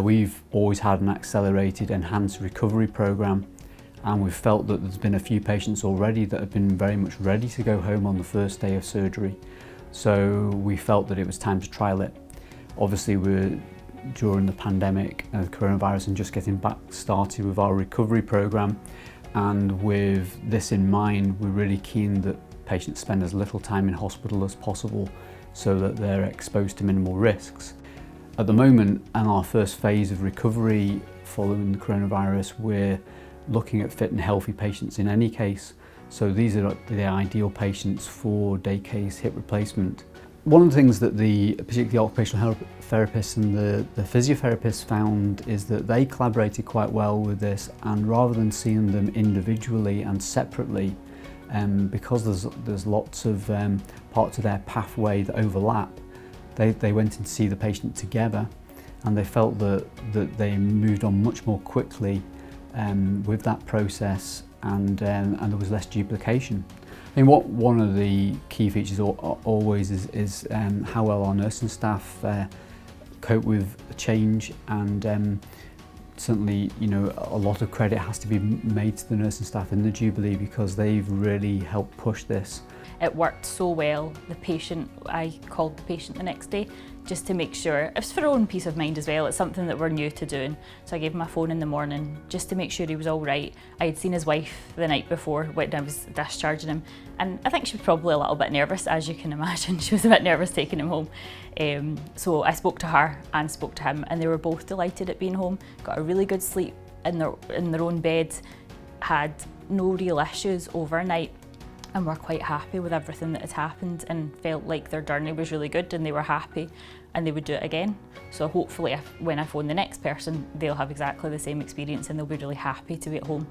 we've always had an accelerated enhanced recovery programme, and we've felt that there's been a few patients already that have been very much ready to go home on the first day of surgery. So we felt that it was time to trial it. Obviously we're during the pandemic and the coronavirus and just getting back started with our recovery programme, and with this in mind we're really keen that patients spend as little time in hospital as possible so that they're exposed to minimal risks. At the moment, in our first phase of recovery following the coronavirus, we're looking at fit and healthy patients in any case. So these are the ideal patients for day case hip replacement. One of the things that particularly the occupational therapists and the physiotherapists found is that they collaborated quite well with this, and rather than seeing them individually and separately, because there's lots of parts of their pathway that overlap, they went in to see the patient together, and they felt that they moved on much more quickly with that process, and there was less duplication. I mean, one of the key features always is how well our nursing staff cope with change, and certainly, you know, a lot of credit has to be made to the nursing staff in the Jubilee because they've really helped push this. It worked so well. I called the patient the next day just to make sure. It was for our own peace of mind as well. It's something that we're new to doing. So I gave him my phone in the morning just to make sure he was all right. I had seen his wife the night before when I was discharging him, and I think she was probably a little bit nervous, as you can imagine. She was a bit nervous taking him home. So I spoke to her and spoke to him, and they were both delighted at being home. Got a really good sleep in their own bed, had no real issues overnight, and were quite happy with everything that had happened, and felt like their journey was really good and they were happy and they would do it again. So hopefully when I phone the next person, they'll have exactly the same experience and they'll be really happy to be at home.